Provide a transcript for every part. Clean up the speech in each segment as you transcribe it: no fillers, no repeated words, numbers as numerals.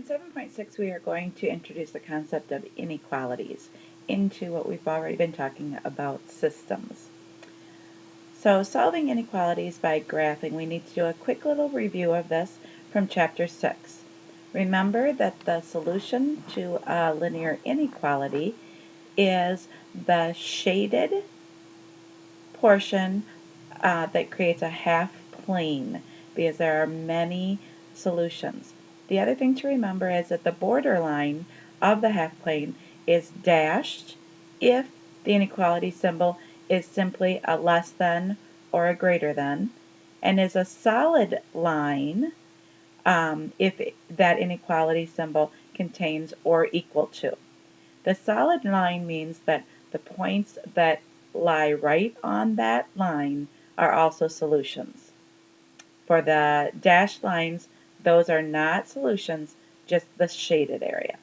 7.6, we are going to introduce the concept of inequalities into what we've already been talking about, systems. So solving inequalities by graphing, we need to do a quick little review of this from Chapter 6. Remember that the solution to a linear inequality is the shaded portion that creates a half plane, because there are many solutions. The other thing to remember is that the borderline of the half plane is dashed if the inequality symbol is simply a less than or a greater than, and is a solid line if that inequality symbol contains or equal to. The solid line means that the points that lie right on that line are also solutions. For the dashed lines, those are not solutions, just the shaded area.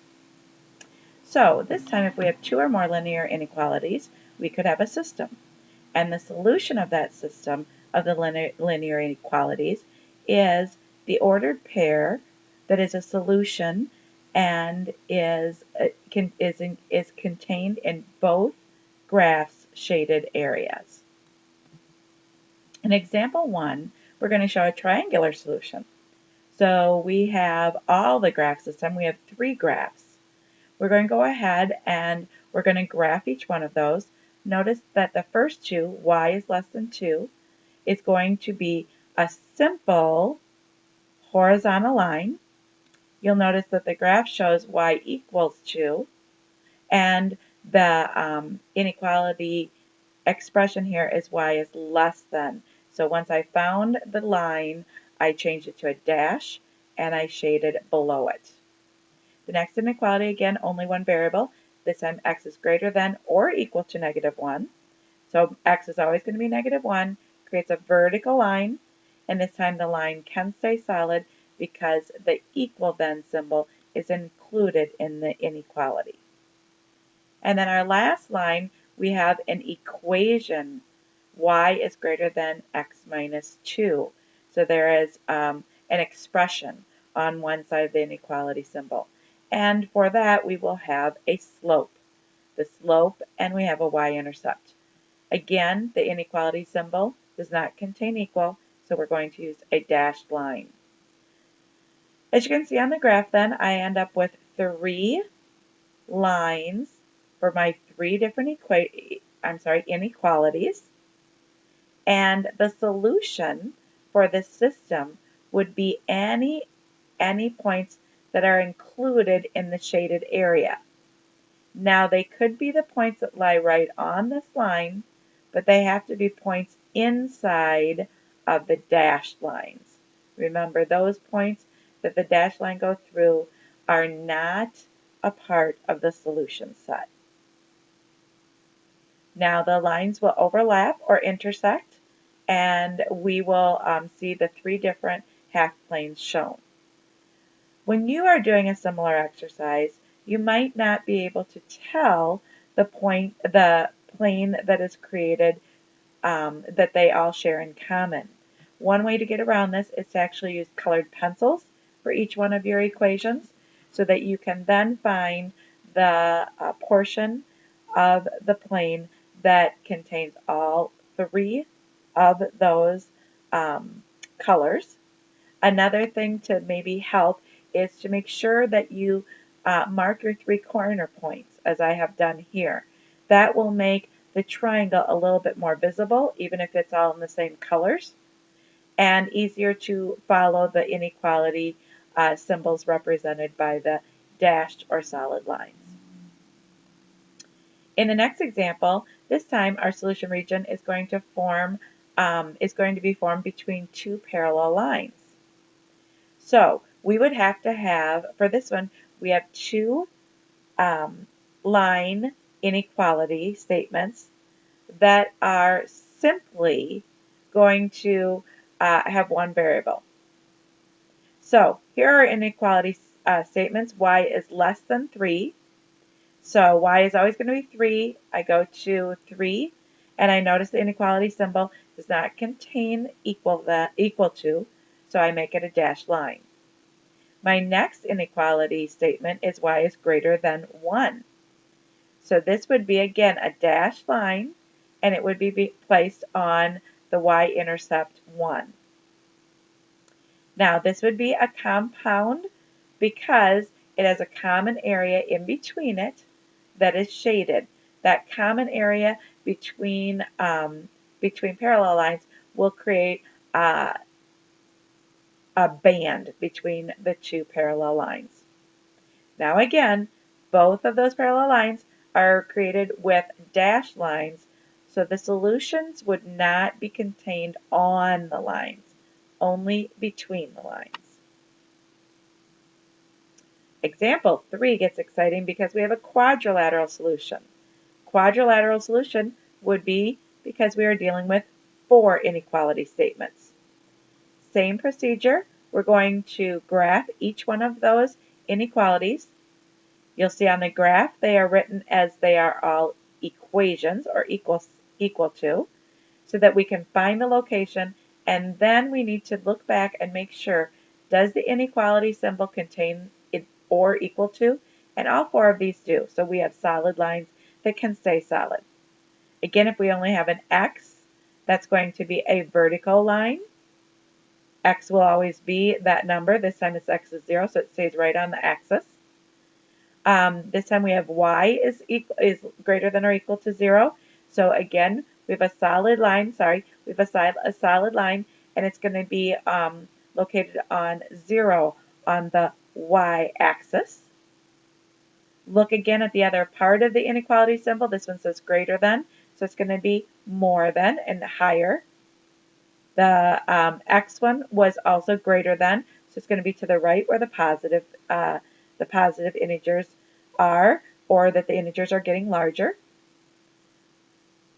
So this time, if we have two or more linear inequalities, we could have a system. And the solution of that system of the linear inequalities is the ordered pair that is a solution and is contained in both graphs' shaded areas. In example 1, we're going to show a triangular solution. So we have all the graphs this time. We have 3 graphs. We're going to go ahead and we're going to graph each one of those. Notice that the first two, y is less than 2, is going to be a simple horizontal line. You'll notice that the graph shows y equals 2, and the inequality expression here is y is less than. So once I found the line, I changed it to a dash and I shaded below it. The next inequality, again, only one variable. This time x is greater than or equal to -1. So x is always going to be -1, creates a vertical line, and this time the line can stay solid because the equal then symbol is included in the inequality. And then our last line, we have an equation. Y is greater than x minus 2. So there is an expression on one side of the inequality symbol. And for that, we will have a slope. The slope, and we have a y-intercept. Again, the inequality symbol does not contain equal, so we're going to use a dashed line. As you can see on the graph then, I end up with 3 lines for my 3 different inequalities. And the solution for this system would be any points that are included in the shaded area. Now they could be the points that lie right on this line, but they have to be points inside of the dashed lines. Remember, those points that the dashed line go through are not a part of the solution set. Now the lines will overlap or intersect, and we will see the 3 different half planes shown. When you are doing a similar exercise, you might not be able to tell the plane that is created that they all share in common. One way to get around this is to actually use colored pencils for each one of your equations so that you can then find the portion of the plane that contains all 3 of those colors. Another thing to maybe help is to make sure that you mark your 3 corner points, as I have done here. That will make the triangle a little bit more visible, even if it's all in the same colors, and easier to follow the inequality symbols represented by the dashed or solid lines. In the next example, this time our solution region is going to be formed between 2 parallel lines. So we would have to have, for this one, we have 2 line inequality statements that are simply going to have one variable. So here are inequality statements. Y is less than 3. So y is always going to be 3. I go to 3, and I notice the inequality symbol does not contain equal to, so I make it a dashed line. My next inequality statement is y is greater than 1. So this would be, again, a dashed line, and it would be placed on the y-intercept 1. Now, this would be a compound because it has a common area in between it that is shaded. That common area between parallel lines will create a band between the two parallel lines. Now again, both of those parallel lines are created with dashed lines, so the solutions would not be contained on the lines, only between the lines. Example 3 gets exciting because we have a quadrilateral solution. Quadrilateral solution would be because we are dealing with 4 inequality statements. Same procedure, we're going to graph each one of those inequalities. You'll see on the graph they are written as they are all equations or equal to, so that we can find the location, and then we need to look back and make sure, does the inequality symbol contain it or equal to? And all 4 of these do, so we have solid lines that can stay solid. Again, if we only have an x, that's going to be a vertical line. X will always be that number. This time it's x is 0, so it stays right on the axis. This time we have y is greater than or equal to 0. So again, we have a solid line, we have a solid line, and it's going to be located on 0 on the y-axis. Look again at the other part of the inequality symbol. This one says greater than, so it's going to be more than and higher. The x one was also greater than, so it's going to be to the right where the positive integers are, or that the integers are getting larger.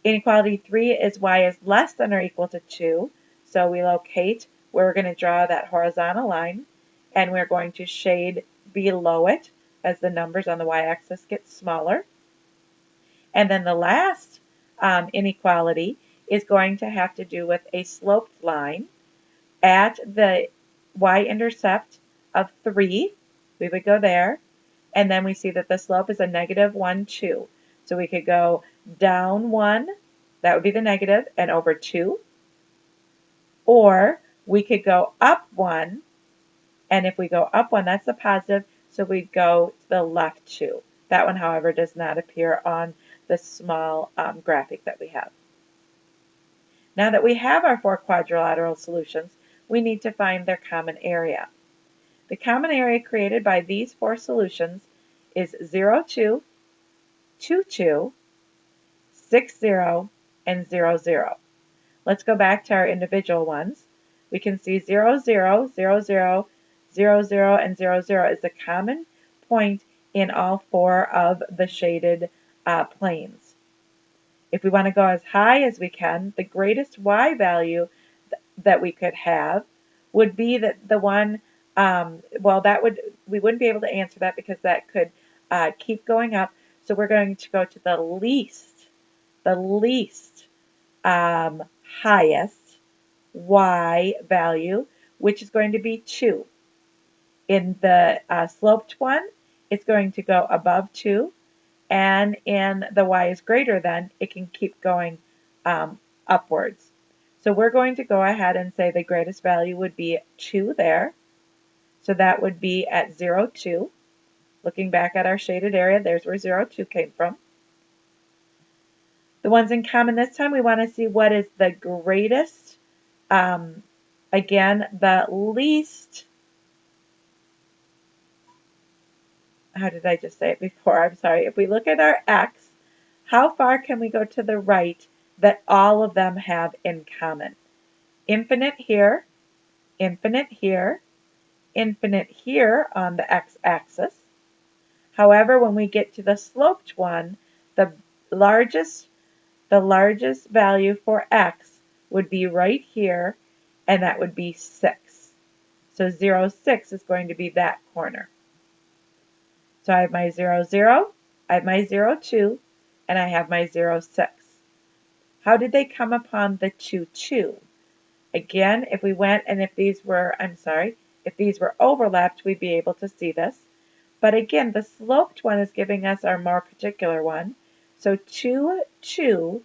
Inequality 3 is y is less than or equal to 2, so we locate where we're going to draw that horizontal line, and we're going to shade below it as the numbers on the y-axis get smaller. And then the last inequality is going to have to do with a sloped line at the y-intercept of 3. We would go there, and then we see that the slope is a negative 1, 2. So we could go down 1, that would be the negative, and over 2. Or we could go up 1, and if we go up 1, that's the positive, so we'd go to the left 2. That one, however, does not appear on the small graphic that we have. Now that we have our 4 quadrilateral solutions, we need to find their common area. The common area created by these 4 solutions is 0, 2, 2, 2, 6, 0, and 0, 0. Let's go back to our individual ones. We can see 0, 0, 0, 0, 0, 0, and 0, 0 is the common point in all 4 of the shaded planes. If we want to go as high as we can, the greatest y value that we could have would be that the one, we wouldn't be able to answer that because that could keep going up. So we're going to go to the least highest y value, which is going to be 2. In the sloped one, it's going to go above 2. And in the y is greater than, it can keep going upwards. So we're going to go ahead and say the greatest value would be 2 there. So that would be at 0, 2. Looking back at our shaded area, there's where 0, 2 came from. The ones in common this time, we want to see what is the greatest. Again, the least. How did I just say it before? I'm sorry. If we look at our x, how far can we go to the right that all of them have in common? Infinite here, infinite here, infinite here on the x-axis. However, when we get to the sloped one, the largest value for x would be right here, and that would be 6. So 0, 6 is going to be that corner. So I have my 0, 0, I have my 0, 2, and I have my 0, 6. How did they come upon the 2, 2? Again, if we went and if these were, If these were overlapped, we'd be able to see this. But again, the sloped one is giving us our more particular one. So 2, 2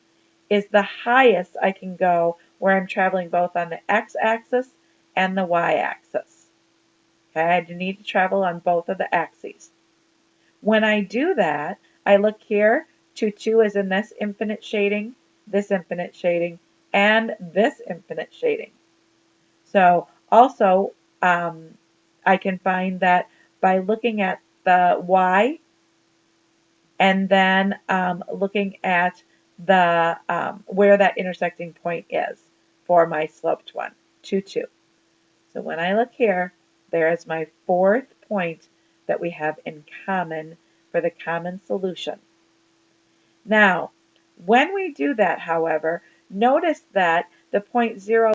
is the highest I can go where I'm traveling both on the x-axis and the y-axis. Okay, I need to travel on both of the axes. When I do that, I look here, 2, 2 is in this infinite shading, and this infinite shading. So also, I can find that by looking at the y and then looking at the where that intersecting point is for my sloped one, 2, 2. So when I look here, there is my fourth point that we have in common for the common solution. Now, when we do that, however, notice that the point 0